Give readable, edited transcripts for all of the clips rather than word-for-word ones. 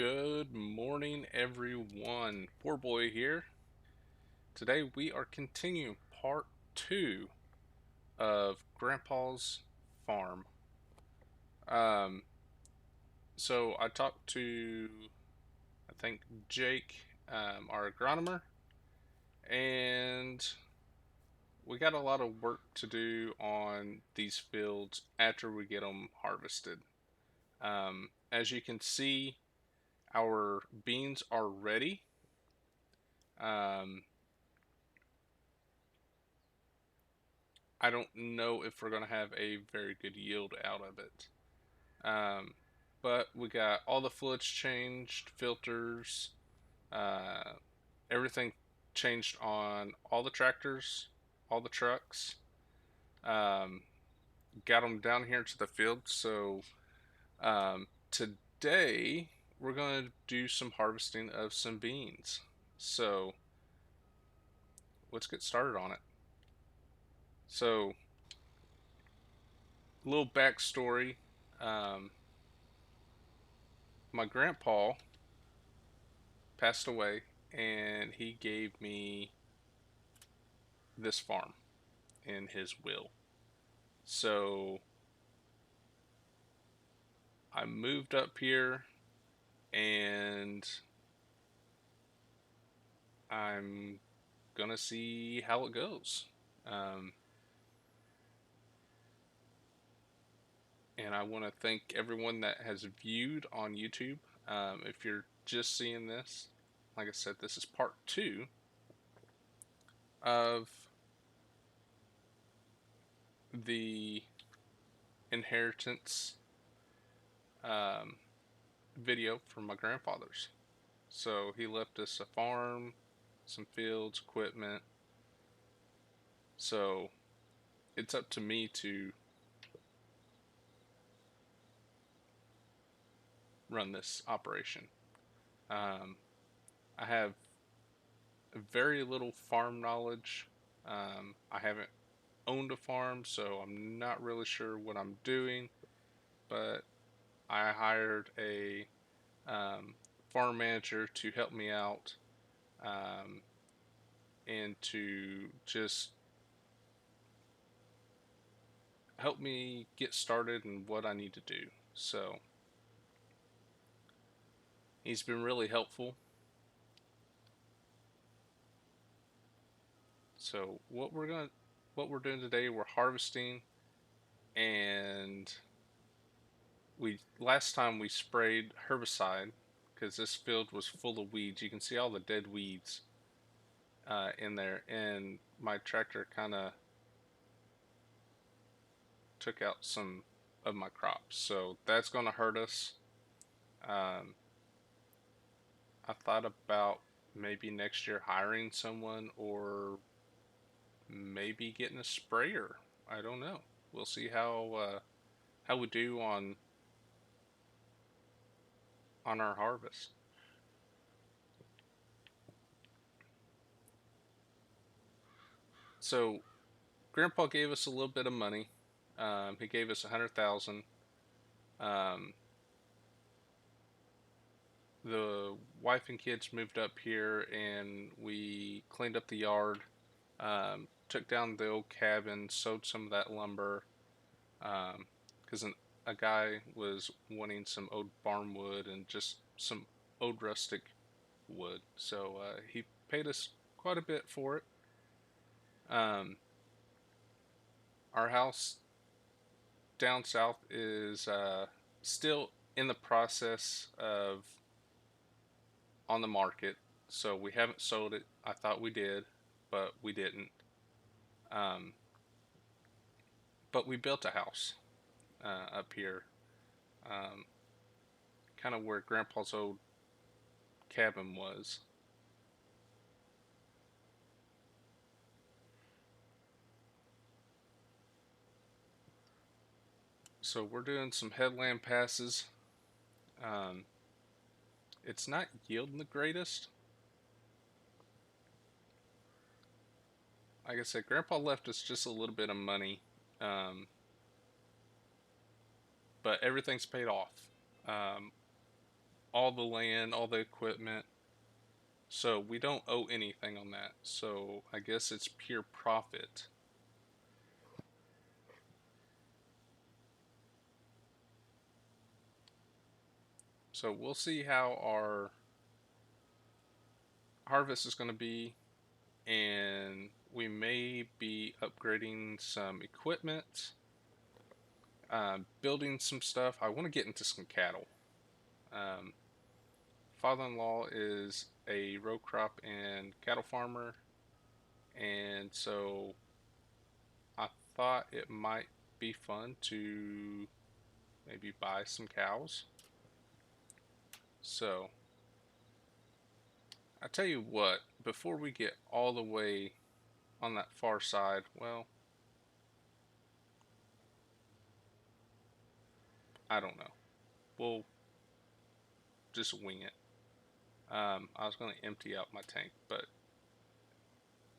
Good morning, everyone. Poor Boy here. Today we are continuing part two of Grandpa's farm. Um, so I talked to, I think, Jake, our agronomer, and we got a lot of work to do on these fields after we get them harvested. As you can see, our beans are ready. Um, I don't know if we're going to have a very good yield out of it. Um, but we got all the fluids changed, filters, uh, everything changed on all the tractors, all the trucks. Um, got them down here to the field. So today we're going to do some harvesting of some beans. So let's get started on it. So, a little backstory. Um, my grandpa passed away and he gave me this farm in his will. So I moved up here and I'm gonna see how it goes. Um, and I want to thank everyone that has viewed on YouTube. If you're just seeing this, like I said, this is part two of the inheritance um, video from my grandfather's. So he left us a farm, some fields, equipment. So it's up to me to run this operation. Um, I have very little farm knowledge. I haven't owned a farm, so I'm not really sure what I'm doing. But I hired a um, farm manager to help me out um, and to just help me get started in what I need to do. So he's been really helpful. So what we're doing today, we're harvesting, and we last time we sprayed herbicide because this field was full of weeds. You can see all the dead weeds in there, and my tractor kind of took out some of my crops, so that's going to hurt us. Um, I thought about maybe next year hiring someone or maybe getting a sprayer. I don't know. We'll see how we do on our harvest. So Grandpa gave us a little bit of money. He gave us 100,000. Um, the wife and kids moved up here, and we cleaned up the yard. Took down the old cabin, sold some of that lumber, because a guy was wanting some old barn wood and just some old rustic wood. So he paid us quite a bit for it. Um, our house down south is still in the process of on the market, so we haven't sold it. I thought we did, but we didn't. Um, but we built a house up here, um, kind of where Grandpa's old cabin was. So we're doing some headland passes. Um, it's not yielding the greatest. Like I said, Grandpa left us just a little bit of money, um, but everything's paid off. Um, all the land, all the equipment. So we don't owe anything on that. So I guess it's pure profit. So we'll see how our harvest is going to be, and we may be upgrading some equipment, building some stuff. I want to get into some cattle. Um, Father-in-law is a row crop and cattle farmer, and so I thought it might be fun to maybe buy some cows. So I tell you what, before we get all the way on that far side, well, I don't know. We'll just wing it. I was going to empty out my tank, but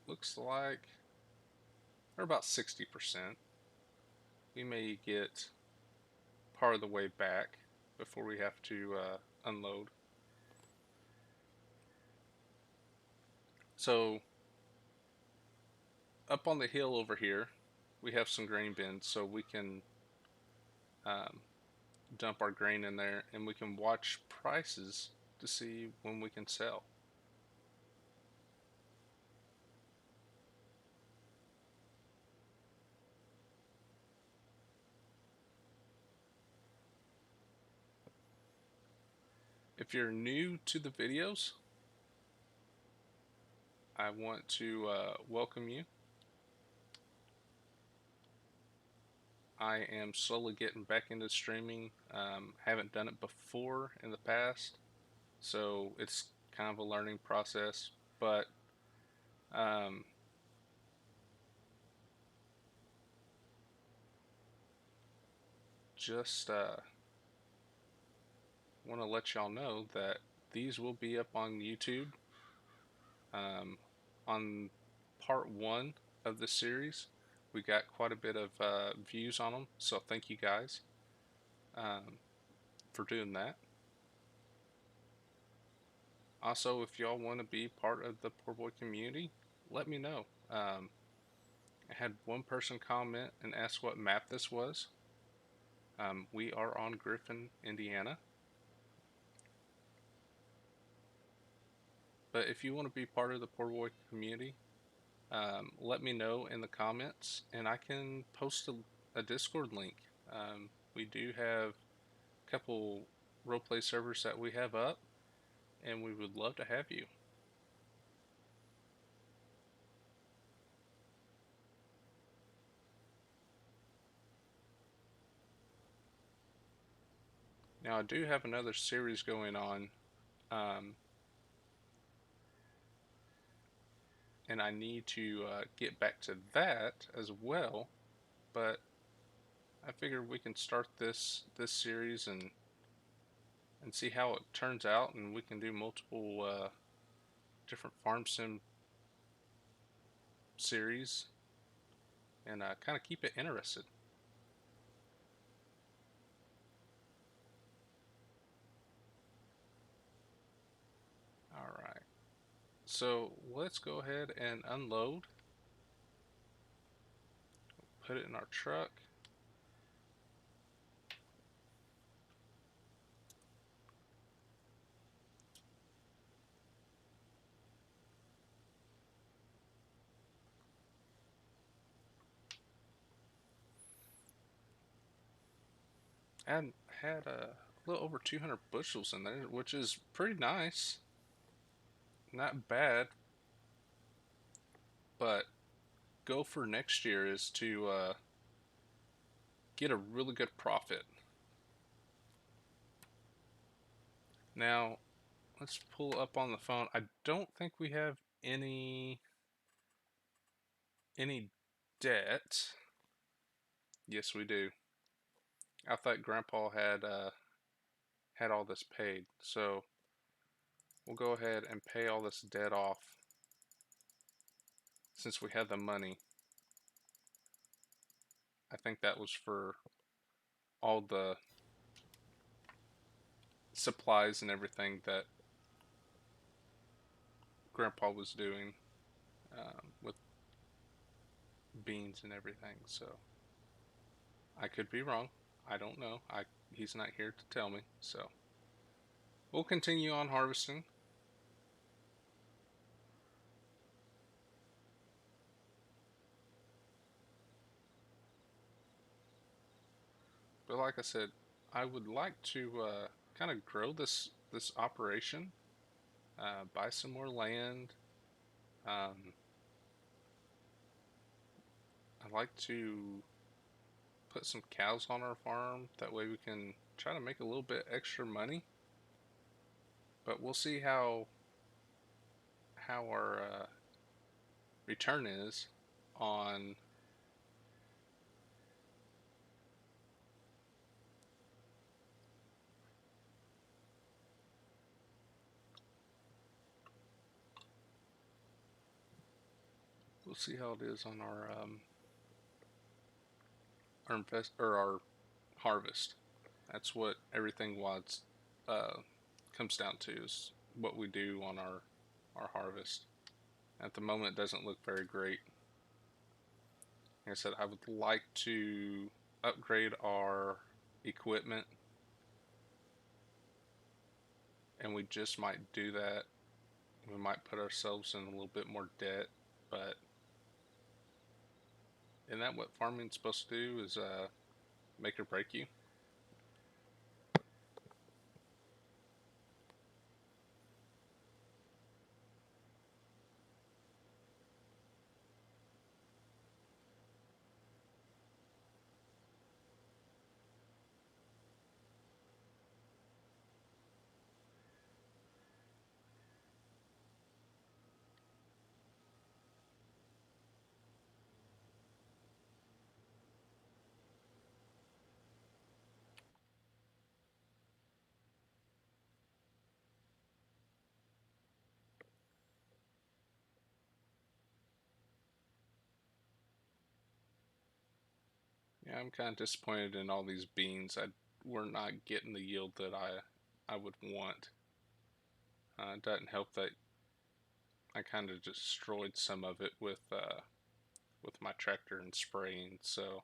looks like we're about 60%. We may get part of the way back before we have to unload. So up on the hill over here, we have some grain bins, so we can um, dump our grain in there, and we can watch prices to see when we can sell. If you're new to the videos, I want to welcome you. I am slowly getting back into streaming. Haven't done it before in the past, so it's kind of a learning process. But um, just want to let y'all know that these will be up on YouTube um, on part one of the series. We got quite a bit of views on them, so thank you guys um, for doing that. Also, if y'all want to be part of the Poor Boy community, let me know. I had one person comment and ask what map this was. We are on Griffin, Indiana. But if you want to be part of the Poor Boy community, let me know in the comments and I can post a Discord link. We do have a couple roleplay servers that we have up, and we would love to have you. Now, I do have another series going on, um, and I need to get back to that as well. But I figured we can start this series and see how it turns out, and we can do multiple different farm sim series and kind of keep it interested. All right, so let's go ahead and unload, put it in our truck. And had a little over 200 bushels in there, which is pretty nice. Not bad, but go for next year is to get a really good profit. Now, let's pull up on the phone. I don't think we have any debt. Yes, we do. I thought Grandpa had all this paid, so we'll go ahead and pay all this debt off since we had the money. I think that was for all the supplies and everything that Grandpa was doing with beans and everything. So I could be wrong. I don't know. He's not here to tell me. So we'll continue on harvesting. But like I said, I would like to kind of grow this operation, buy some more land. Um, I'd like to put some cows on our farm. That way we can try to make a little bit extra money. But we'll see how our return is on. We'll see how it is on our invest or our harvest. That's what everything uh, comes down to, is what we do on our harvest. At the moment, it doesn't look very great. Like I said, I would like to upgrade our equipment, and we just might do that. We might put ourselves in a little bit more debt, but isn't that what farming's supposed to do? Is make or break you? Yeah, I'm kind of disappointed in all these beans. We're not getting the yield that I would want. It doesn't help that I kind of destroyed some of it with my tractor and spraying. So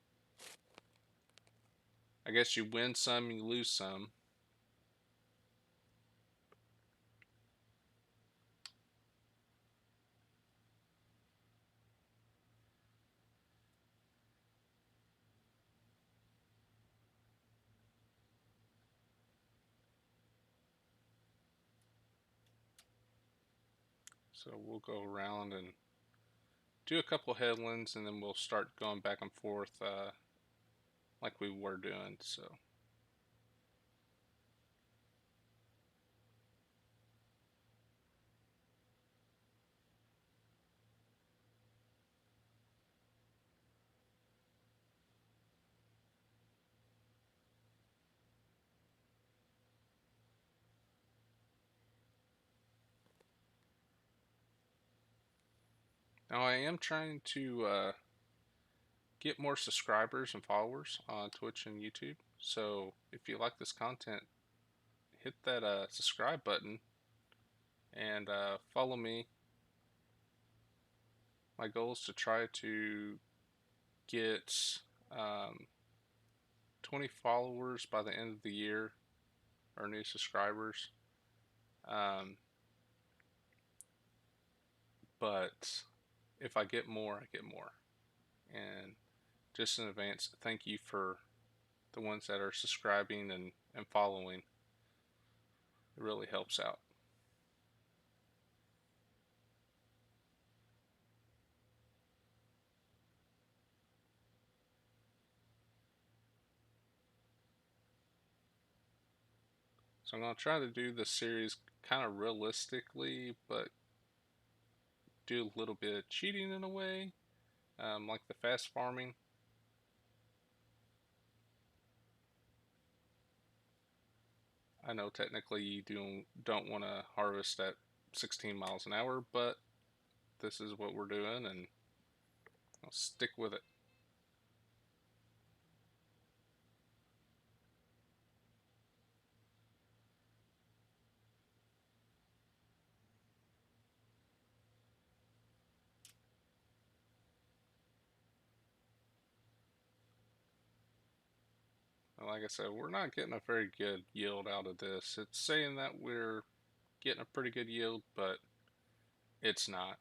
I guess you win some, you lose some. So we'll go around and do a couple headlands, and then we'll start going back and forth like we were doing. So now I am trying to get more subscribers and followers on Twitch and YouTube. So if you like this content, hit that subscribe button and follow me. My goal is to try to get um, 20 followers by the end of the year, or new subscribers. Um, but if I get more, I get more. And just in advance, thank you for the ones that are subscribing and following. It really helps out. So I'm going to try to do the series kind of realistically, but do a little bit of cheating in a way, like the fast farming. I know technically you don't want to harvest at 16 miles an hour, but this is what we're doing, and I'll stick with it. like I said, we're not getting a very good yield out of this. It's saying that we're getting a pretty good yield, but it's not.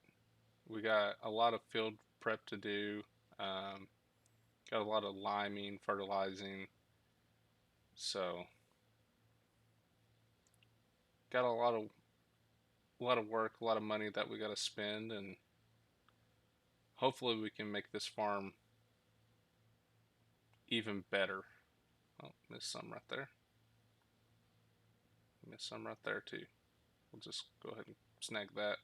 We got a lot of field prep to do. Um, got a lot of liming, fertilizing. So got a lot of work, a lot of money that we got to spend, and hopefully we can make this farm even better. Oh, missed some right there. Missed some right there too. We'll just go ahead and snag that.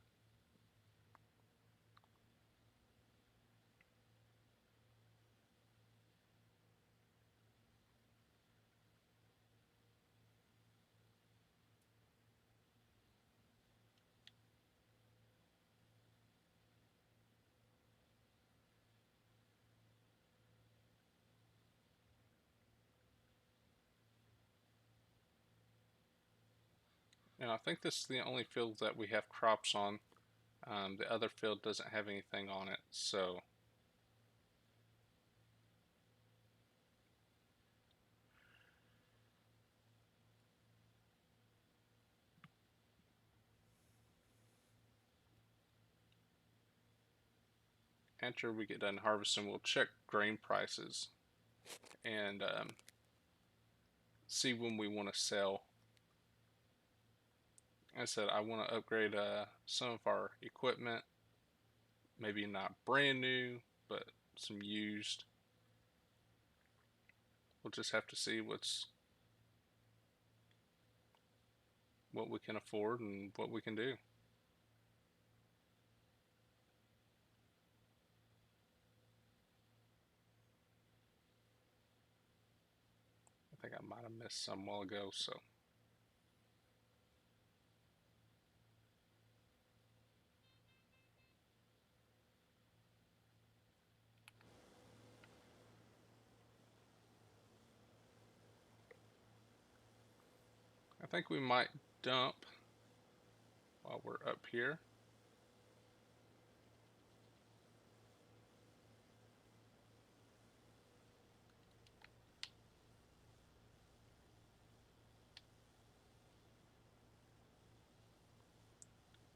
And I think this is the only field that we have crops on. The other field doesn't have anything on it, so after we get done harvesting, we'll check grain prices and see when we want to sell. I said I want to upgrade some of our equipment, maybe not brand new, but some used. We'll just have to see what we can afford and what we can do. I think I might have missed some while ago, so I think we might dump while we're up here.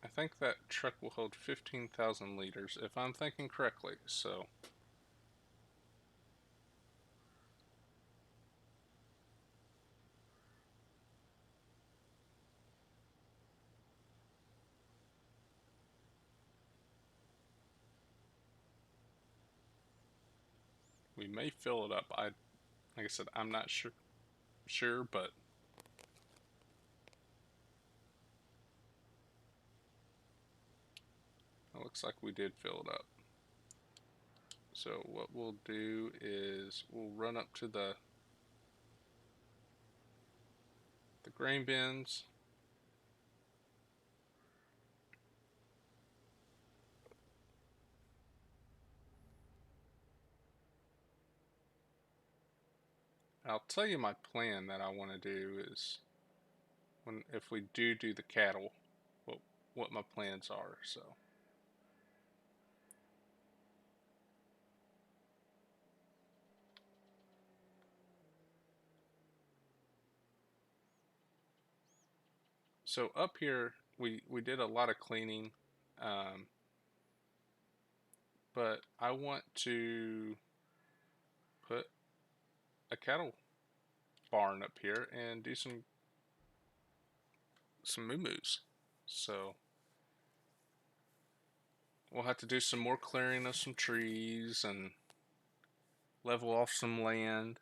I think that truck will hold 15,000 liters if I'm thinking correctly, so we may fill it up. Like I said, I'm not sure, but it looks like we did fill it up. So what we'll do is we'll run up to the grain bins. I'll tell you my plan that I want to do is if we do the cattle, what what my plans are. So up here we did a lot of cleaning, um, but I want to put a cattle barn up here and do some moo-moos. So we'll have to do some more clearing of some trees and level off some land.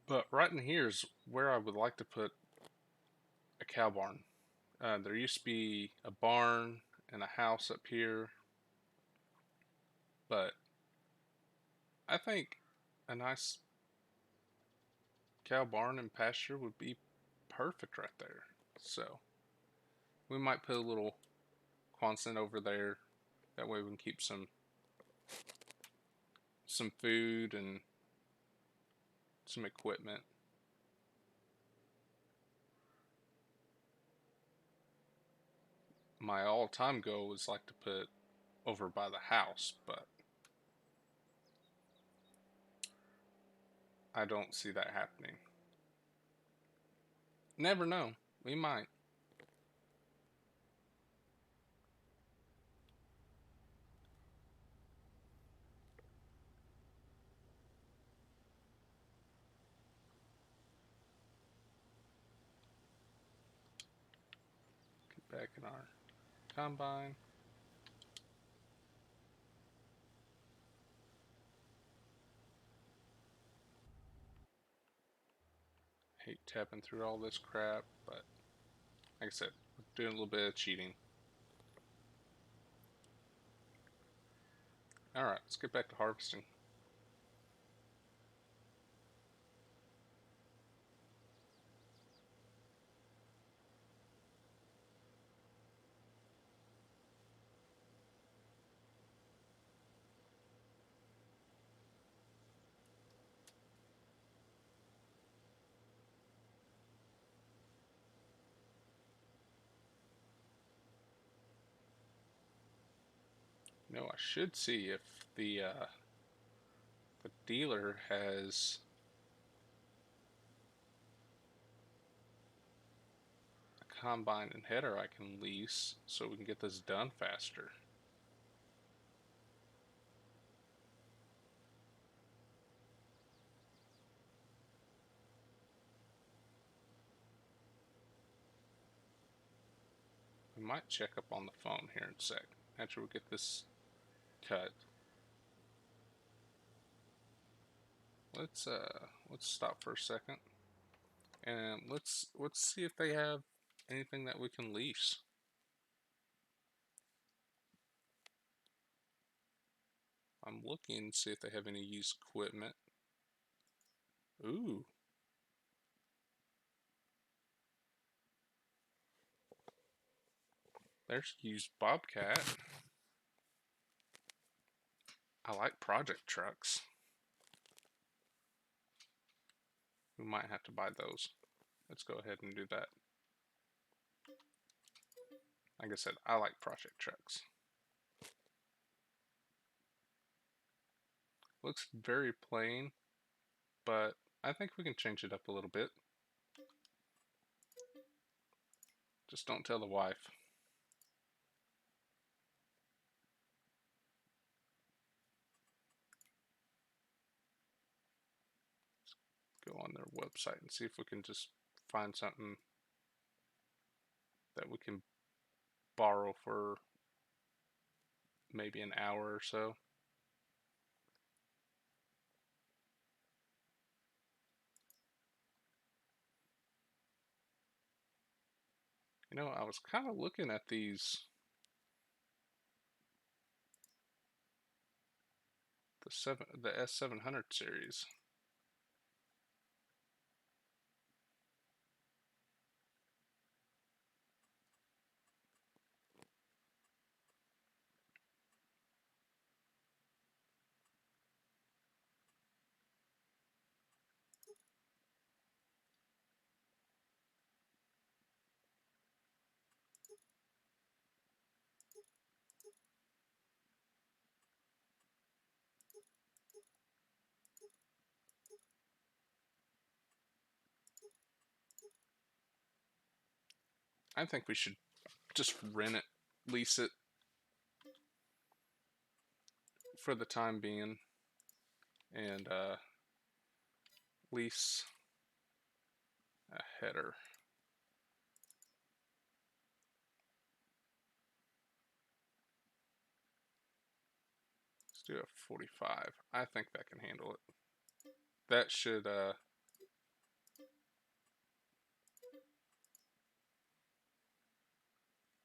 But right in here is where I would like to put a cow barn. There used to be a barn and a house up here, but I think a nice cow barn and pasture would be perfect right there. So we might put a little Quonset over there. That way we can keep some food and some equipment. My all-time goal is like to put over by the house, but I don't see that happening. Never know. We might. Get back in our combine. Hate tapping through all this crap, but like I said, we're doing a little bit of cheating. Alright, let's get back to harvesting. You know, I should see if the dealer has a combine and header I can lease so we can get this done faster. We might check up on the phone here in a sec after we get this cut. Let's stop for a second and let's see if they have anything that we can lease. I'm looking to see if they have any used equipment. Ooh. There's used Bobcat. I like project trucks. We might have to buy those. Let's go ahead and do that. Like I said, I like project trucks. Looks very plain, but I think we can change it up a little bit. Just don't tell the wife. Go on their website and see if we can just find something that we can borrow for maybe an hour or so. You know, I was kind of looking at the the S700 series. I think we should just rent it, lease it for the time being, and lease a header. Let's do a 45. I think that can handle it. That should,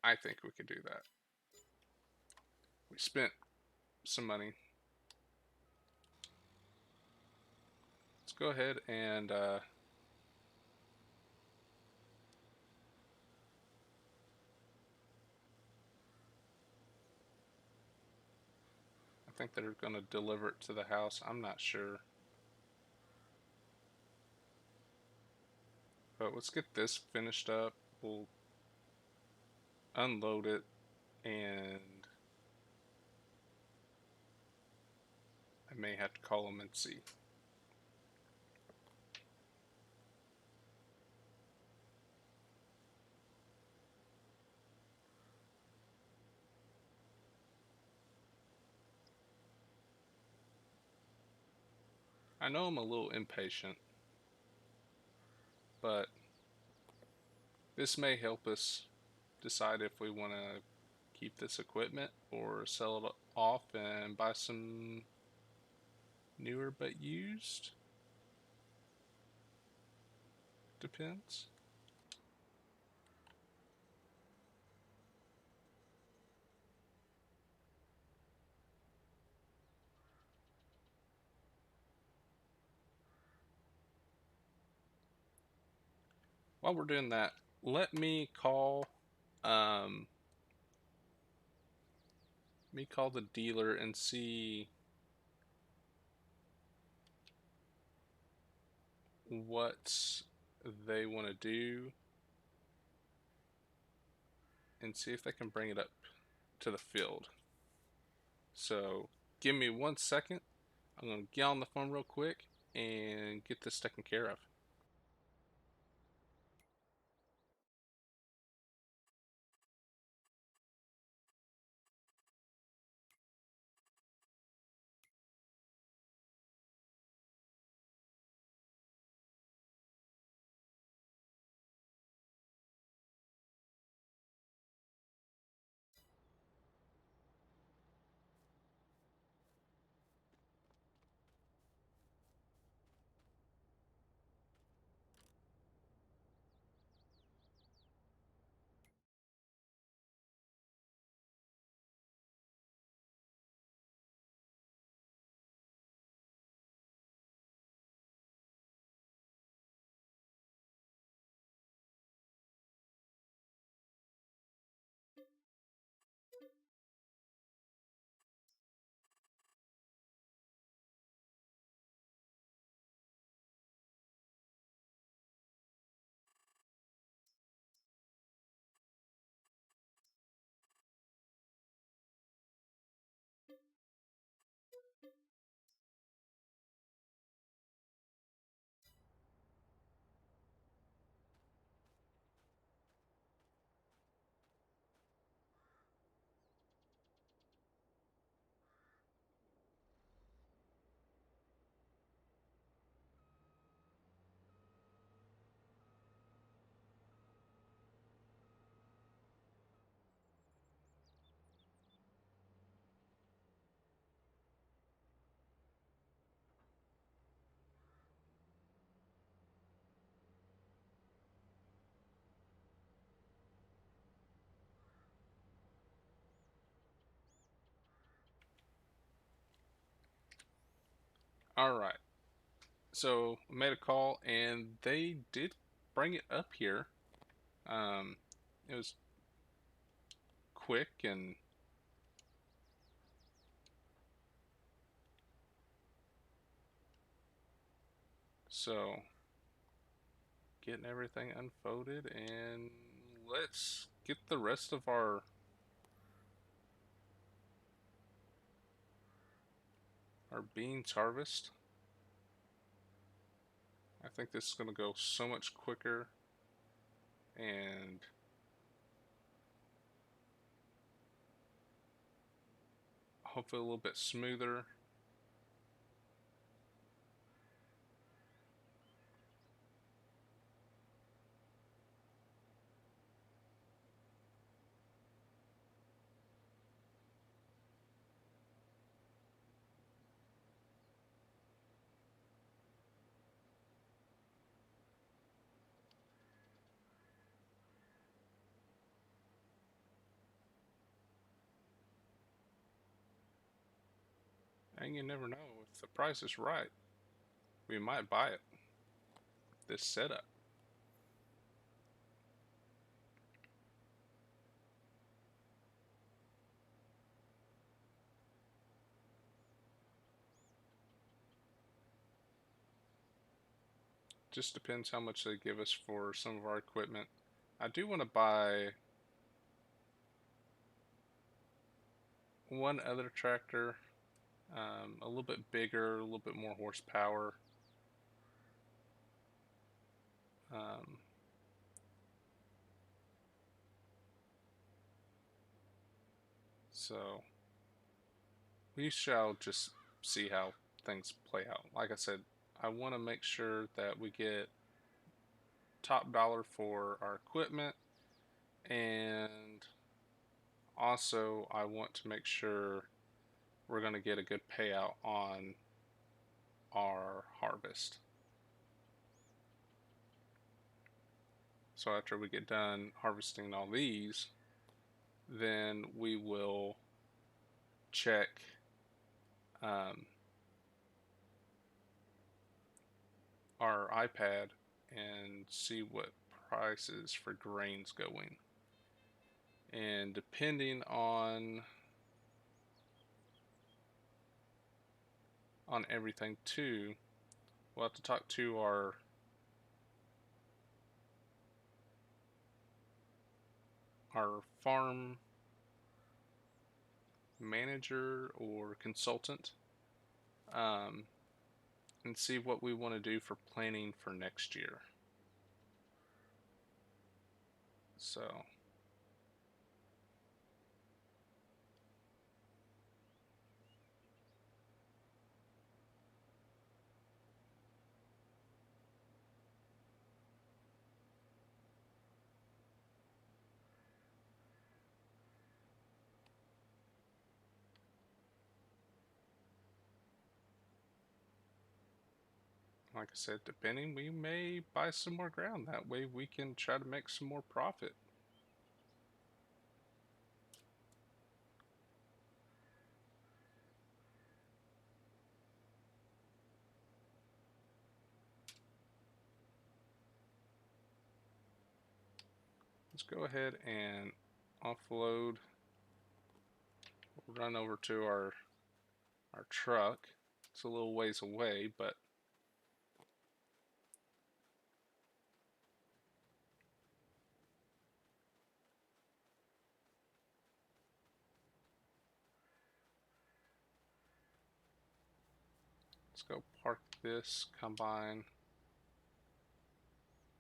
I think we could do that. We spent some money. Let's go ahead and I think they're going to deliver it to the house. I'm not sure. But let's get this finished up. We'll unload it and I may have to call them and see. I know I'm a little impatient, but this may help us decide if we want to keep this equipment or sell it off and buy some newer but used. Depends. While we're doing that, um, let me call the dealer and see what they want to do and see if they can bring it up to the field. So give me 1 second. I'm going to get on the phone real quick and get this taken care of. All right. So I made a call and they did bring it up here. Um, it was quick and so getting everything unfolded and let's get the rest of our beans harvest. I think this is going to go so much quicker and hopefully a little bit smoother. And you never know, if the price is right, we might buy it. This setup just depends how much they give us for some of our equipment. I do want to buy one other tractor, a little bit bigger, a little bit more horsepower. Um, so we shall just see how things play out. Like I said, I want to make sure that we get top dollar for our equipment, and also I want to make sure we're going to get a good payout on our harvest. So after we get done harvesting all these, then we will check um, our iPad and see what prices for grains going. And depending on everything too, we'll have to talk to our farm manager or consultant, um, and see what we want to do for planning for next year. So like I said, depending, we may buy some more ground. That way we can try to make some more profit. Let's go ahead and offload. We'll run over to our truck. It's a little ways away, but let's go park this combine.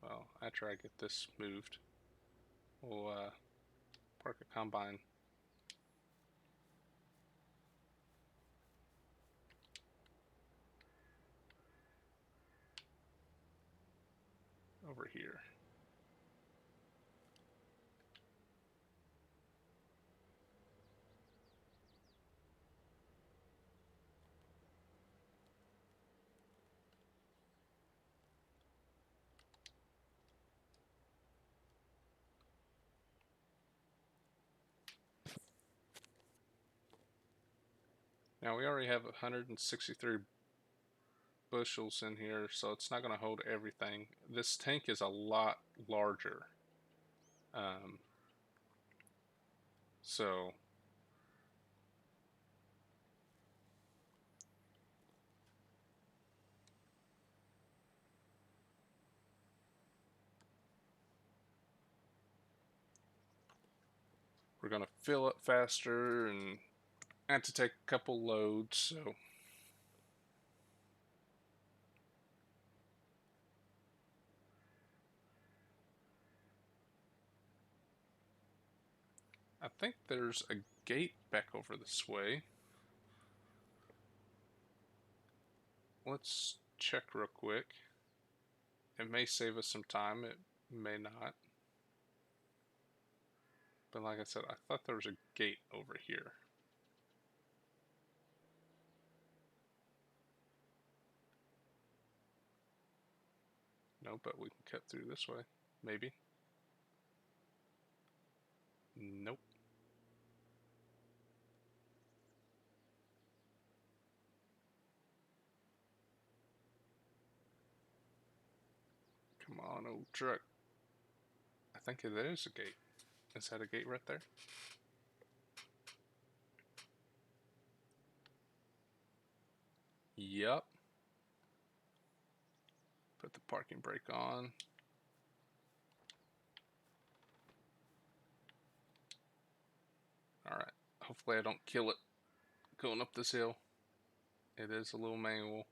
Well, after I get this moved, we'll park a combine over here. Now we already have 163 bushels in here, so it's not going to hold everything. This tank is a lot larger. Um, so we're going to fill it faster and have to take a couple loads. So I think there's a gate back over this way. Let's check real quick. It may save us some time, it may not. But like I said, I thought there was a gate over here. No, but we can cut through this way. Maybe. Nope. Come on, old truck. I think it is a gate. Is that a gate right there? Yup. Put the parking brake on. Alright. Hopefully I don't kill it going up this hill. It is a little manual.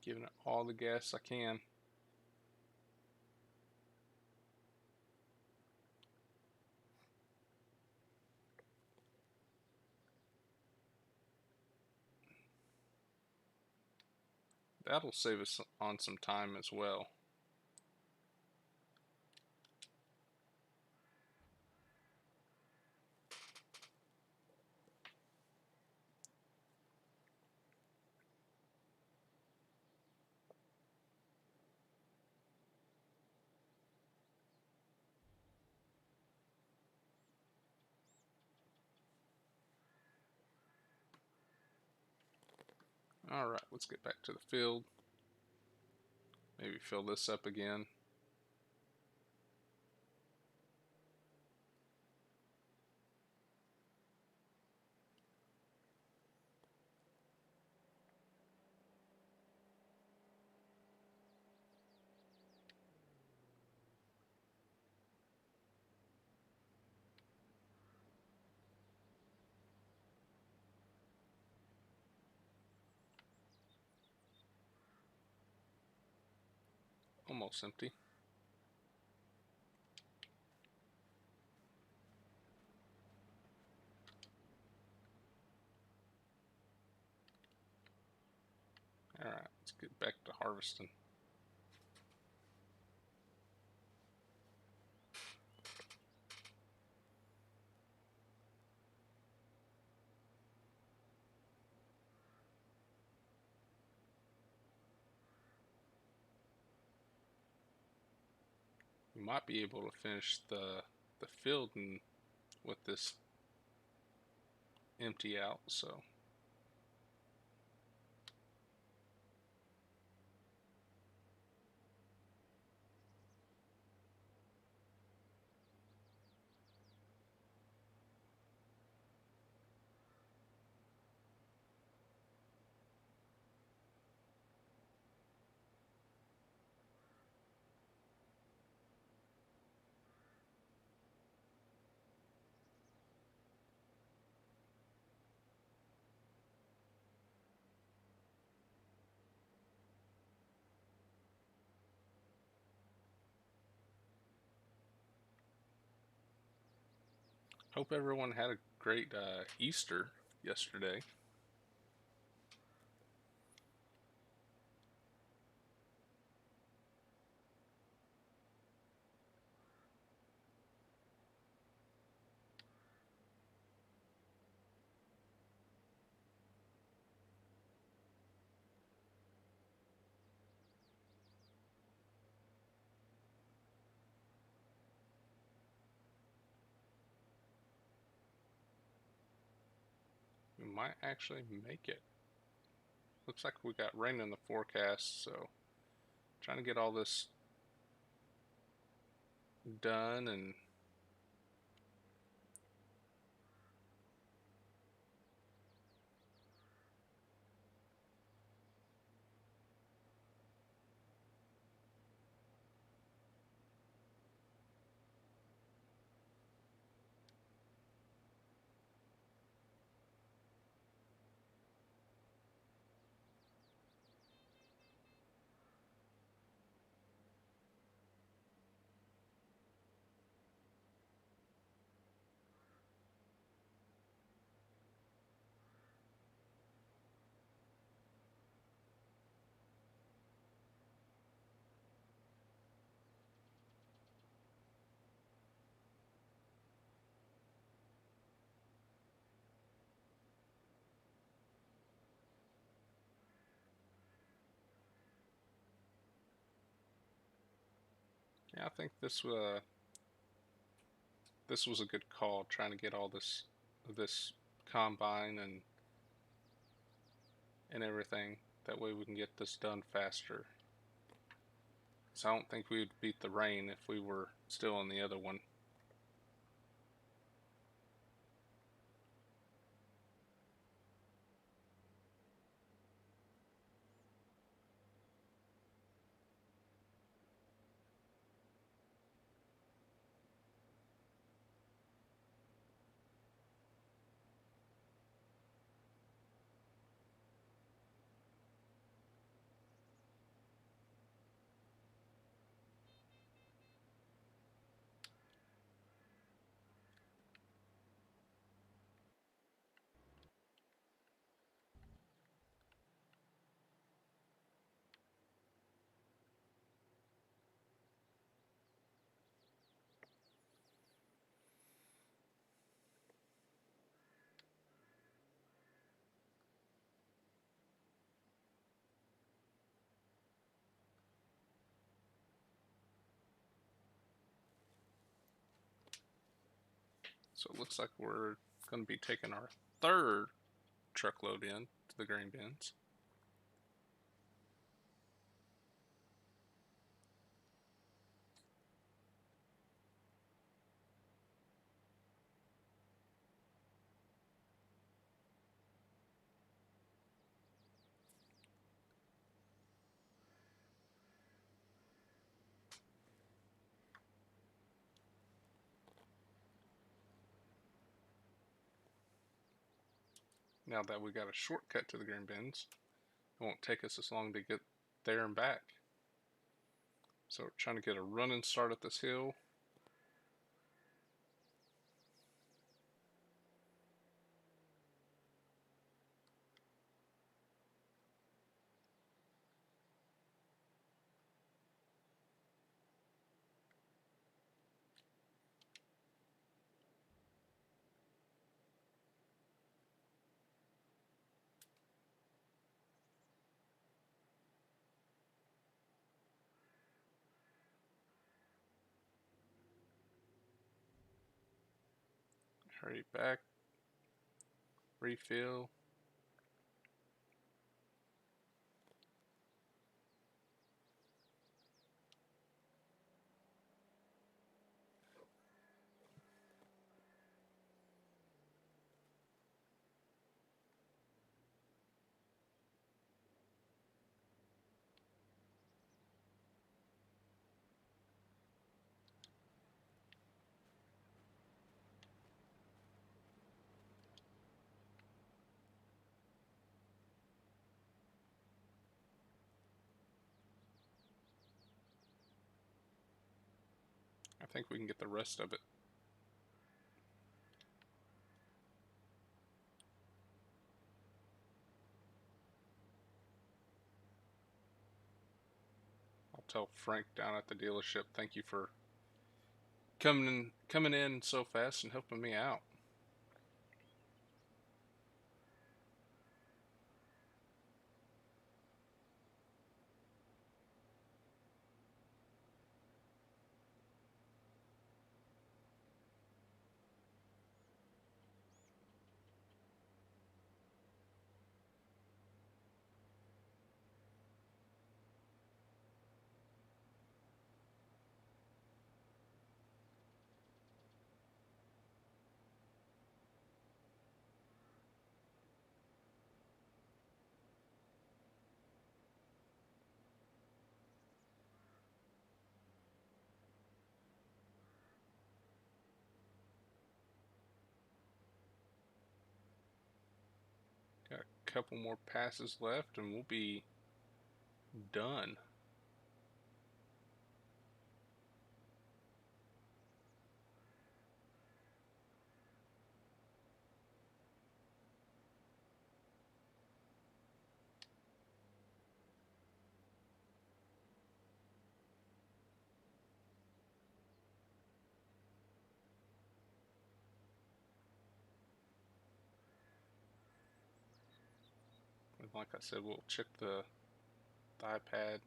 Giving it all the gas I can. That'll save us on some time as well. Alright, let's get back to the field. Maybe fill this up again. Almost empty. Alright, let's get back to harvesting. We might be able to finish the field and with this empty out, so hope everyone had a great Easter yesterday. We might actually make it. Looks like we got rain in the forecast, so trying to get all this done and yeah, I think this was a good call, trying to get all this combine and everything. That way we can get this done faster. So I don't think we would beat the rain if we were still in the other one. So it looks like we're going to be taking our third truckload in to the grain bins. Now that we got a shortcut to the grain bins, it won't take us as long to get there and back. So we're trying to get a running start at this hill. Hurry back, refill. I think we can get the rest of it. I'll tell Frank down at the dealership, thank you for coming in so fast and helping me out. Got a couple more passes left and we'll be done. And like I said, we'll check the iPad,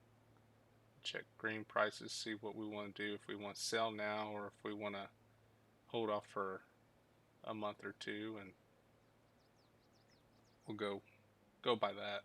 check green prices, see what we want to do, if we want to sell now or if we want to hold off for a month or two, and we'll go by that.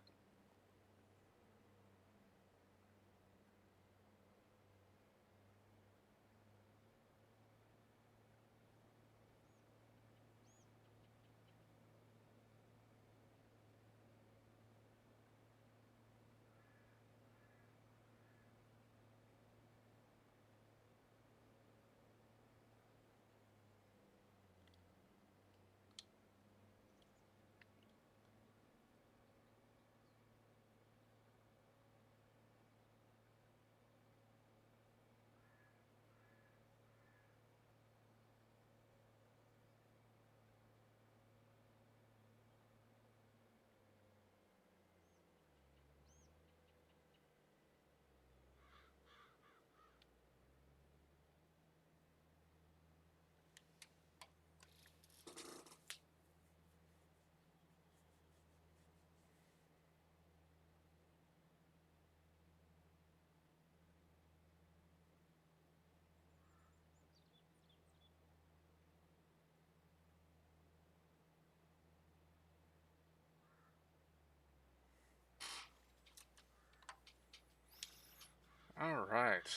All right.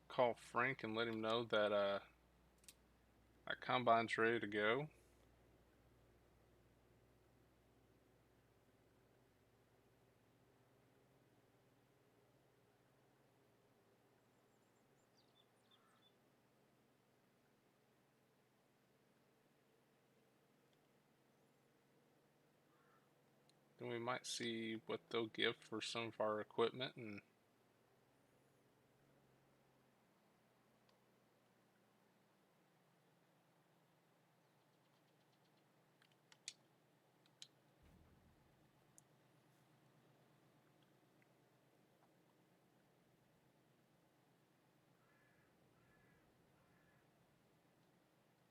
Call Frank and let him know that that combine's ready to go. Then we might see what they'll give for some of our equipment and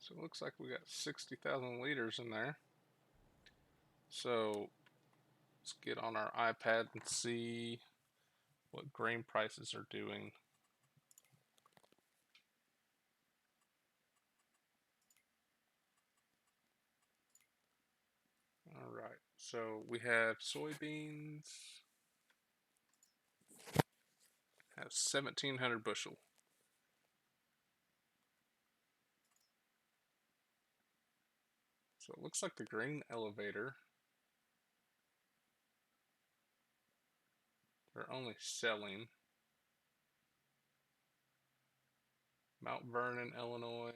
so it looks like we got 60,000 liters in there. So let's get on our iPad and see what grain prices are doing. All right, so we have soybeans at 1,700 bushel. So it looks like the grain elevator, they're only selling Mount Vernon, Illinois.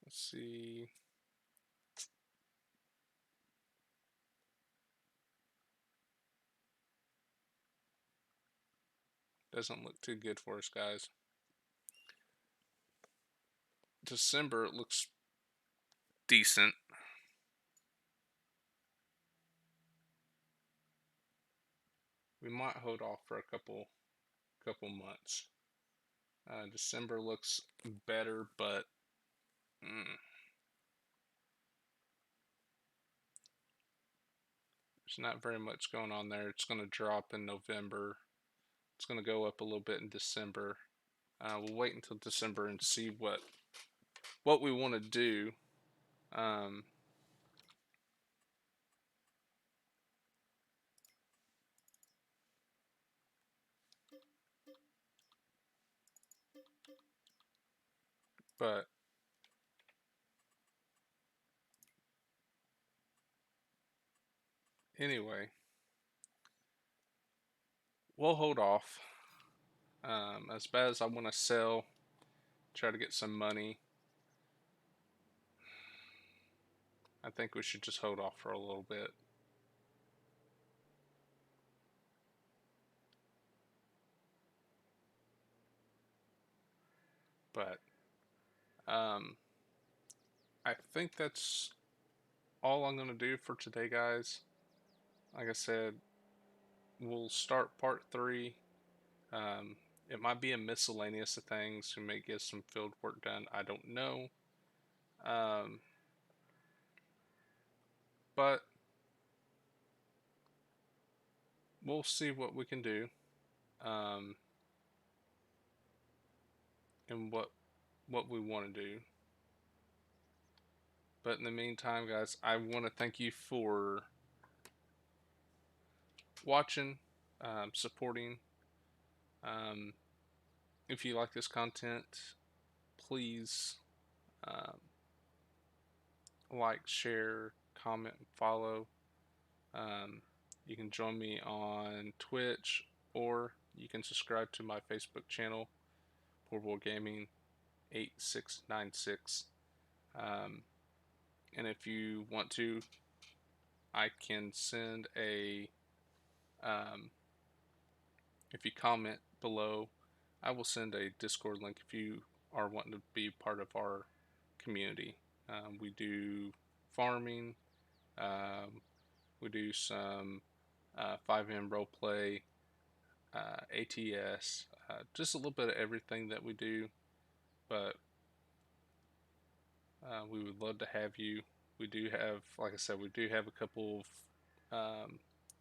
Let's see. Doesn't look too good for us, guys. December, it looks decent. We might hold off for a couple months. December looks better, but there's not very much going on there. It's going to drop in November. It's going to go up a little bit in December. We'll wait until December and see what we want to do. Um, but anyway, we'll hold off. As bad as I want to sell, try to get some money, I think we should just hold off for a little bit. But um, I think that's all I'm going to do for today, guys. Like I said, we'll start part three. Um, it might be a miscellaneous of things. We may get some field work done. I don't know. Um, but we'll see what we can do. Um, and what we want to do. But in the meantime, guys, I want to thank you for watching, supporting. Um, if you like this content, please um, like, share, comment, and follow. Um, you can join me on Twitch, or you can subscribe to my Facebook channel, Portable Gaming 8696. Um, and if you want to, I can send um, if you comment below, I will send a Discord link if you are wanting to be part of our community. We do farming, um, we do some 5M roleplay, ATS, just a little bit of everything that we do. But we would love to have you. We do have, like I said, we do have a couple of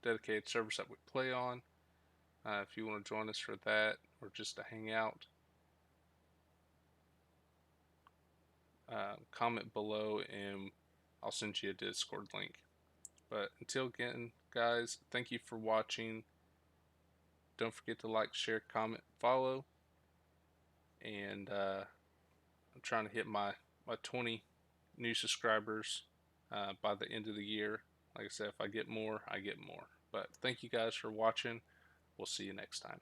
dedicated servers that we play on. If you want to join us for that or just to hang out, comment below and I'll send you a Discord link. But until again, guys, thank you for watching. Don't forget to like, share, comment, follow, and I'm trying to hit my 20 new subscribers by the end of the year. Like I said, if I get more, I get more. But thank you guys for watching. We'll see you next time.